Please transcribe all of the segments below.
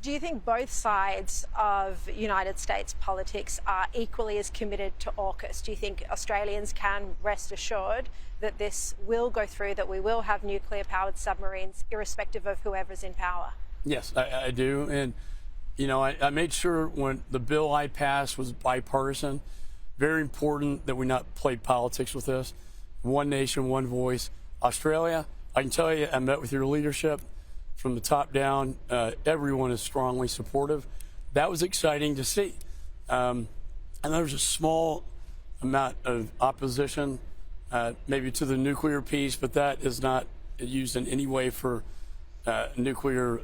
Do you think both sides of United States politics are equally as committed to AUKUS? Do you think Australians can rest assured that this will go through, that we will have nuclear-powered submarines, irrespective of whoever's in power? Yes, I do. And, you know, I made sure when the bill I passed was bipartisan. Very important that we not play politics with this. One nation, one voice. Australia, I can tell you, I met with your leadership. From the top down, everyone is strongly supportive. That was exciting to see. And there was a small amount of opposition, maybe to the nuclear piece, but that is not used in any way for nuclear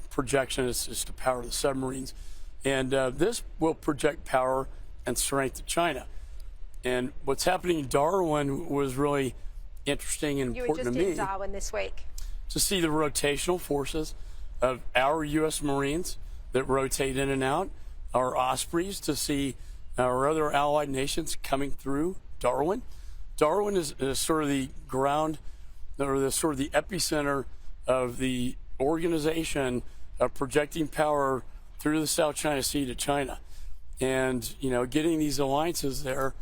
projection. It's just to power the submarines. And this will project power and strength to China. And what's happening in Darwin was really interesting and important to me. You were just in Darwin this week. To see the rotational forces of our U.S. Marines that rotate in and out, our Ospreys, to see our other allied nations coming through Darwin. Darwin is sort of the ground, or the sort of the epicenter of the organization of projecting power through the South China Sea to China. And, you know, getting these alliances there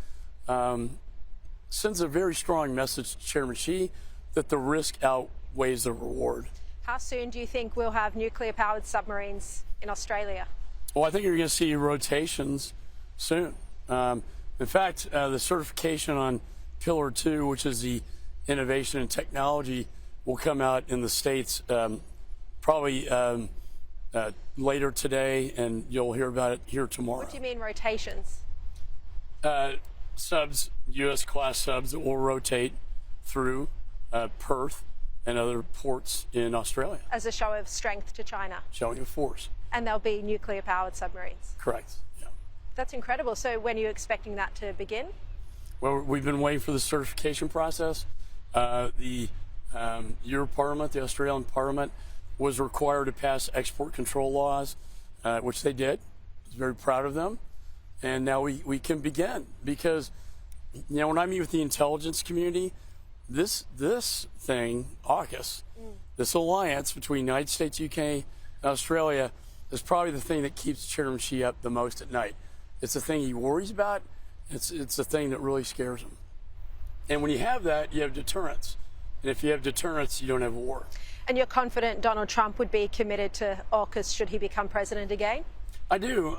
sends a very strong message to Chairman Xi that the risk outweighs the reward. How soon do you think we'll have nuclear-powered submarines in Australia? Well, I think you're going to see rotations soon. In fact, the certification on Pillar 2, which is the innovation and technology, will come out in the States probably later today, and you'll hear about it here tomorrow. What do you mean rotations? Subs, U.S.-class subs that will rotate through Perth and other ports in Australia. As a show of strength to China? Showing of force. And they'll be nuclear-powered submarines? Correct, yeah. That's incredible. So when are you expecting that to begin? Well, we've been waiting for the certification process. Your Parliament, the Australian Parliament, was required to pass export control laws, which they did. I was very proud of them. And now we can begin, because, you know, when I meet with the intelligence community, this thing, AUKUS, this alliance between the United States, UK, and Australia, is probably the thing that keeps Chairman Xi up the most at night. It's the thing he worries about. It's the thing that really scares him. And when you have that, you have deterrence. And if you have deterrence, you don't have war. And you're confident Donald Trump would be committed to AUKUS should he become president again? I do.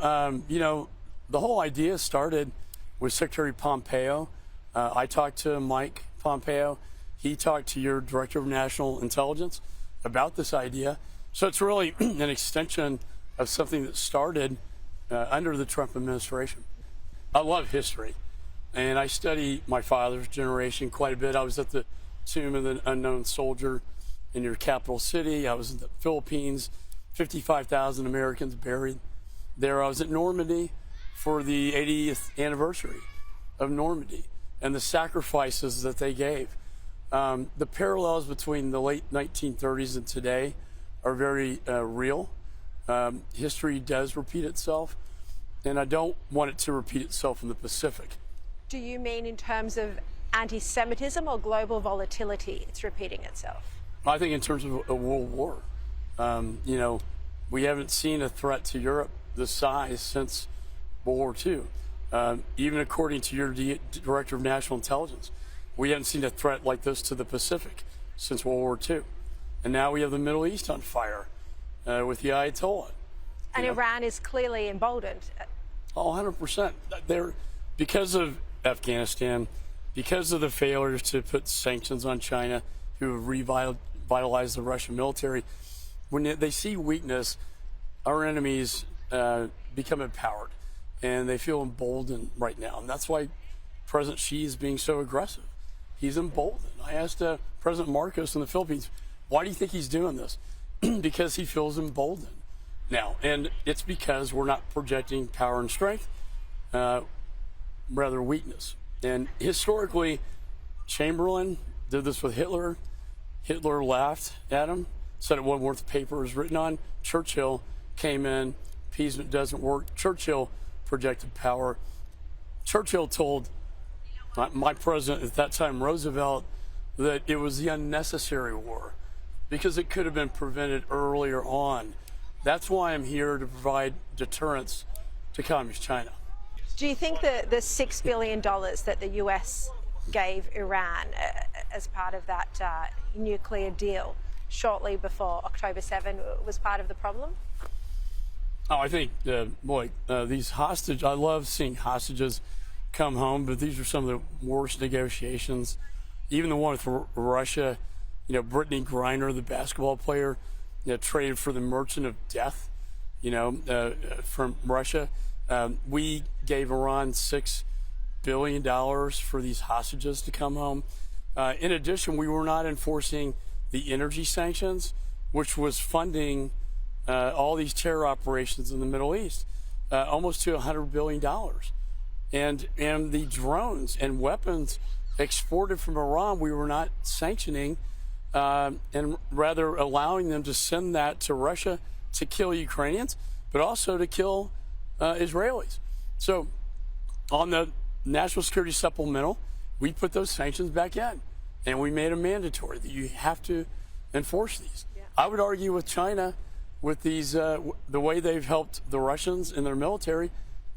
You know, the whole idea started with Secretary Pompeo. I talked to Mike Pompeo. He talked to your Director of National Intelligence about this idea. So it's really an extension of something that started under the Trump administration. I love history, and I study my father's generation quite a bit. I was at the Tomb of the Unknown Soldier in your capital city. I was in the Philippines, 55,000 Americans buried there. I was at Normandy for the 80th anniversary of Normandy and the sacrifices that they gave. The parallels between the late 1930s and today are very real. History does repeat itself, and I don't want it to repeat itself in the Pacific. Do you mean in terms of anti-Semitism or global volatility it's repeating itself? I think in terms of a world war. You know, we haven't seen a threat to Europe this size since World War II. Even according to your Director of National Intelligence, we haven't seen a threat like this to the Pacific since World War II. And now we have the Middle East on fire with the Ayatollah. And Iran is clearly emboldened. Oh, 100%. Because of Afghanistan, because of the failures to put sanctions on China, who have revitalized the Russian military, when they see weakness, our enemies become empowered, and they feel emboldened right now. And that's why President Xi is being so aggressive. He's emboldened. I asked President Marcos in the Philippines, why do you think he's doing this? Because he feels emboldened now. And it's because we're not projecting power and strength, rather weakness. And historically, Chamberlain did this with Hitler. Hitler laughed at him, said it wasn't worth the paper it was written on. Churchill came in, appeasement doesn't work. Churchill projected power. Churchill told my president at that time, Roosevelt, that it was the unnecessary war because it could have been prevented earlier on. That's why I'm here, to provide deterrence to Communist China. Do you think that the $6 billion that the US gave Iran as part of that nuclear deal shortly before October 7 was part of the problem? Oh, I think, these hostage, I love seeing hostages come home, but these are some of the worst negotiations. Even the one with Russia, Brittany Griner, the basketball player, traded for the Merchant of Death, from Russia. We gave Iran $6 billion for these hostages to come home. In addition, we were not enforcing the energy sanctions, which was funding all these terror operations in the Middle East, almost to $100 billion. And the drones and weapons exported from Iran, we were not sanctioning, and rather allowing them to send that to Russia to kill Ukrainians, but also to kill Israelis. So on the National Security Supplemental, we put those sanctions back in, and we made them mandatory that you have to enforce these. Yeah. I would argue with China, with these, the way they've helped the Russians in their military,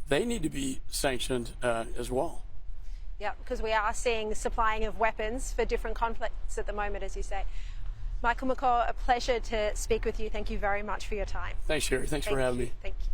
they need to be sanctioned as well. Yeah, because we are seeing supplying of weapons for different conflicts at the moment, as you say. Michael McCaw, a pleasure to speak with you. Thank you very much for your time. Thanks, Sherry. Thanks for having me. Thank you.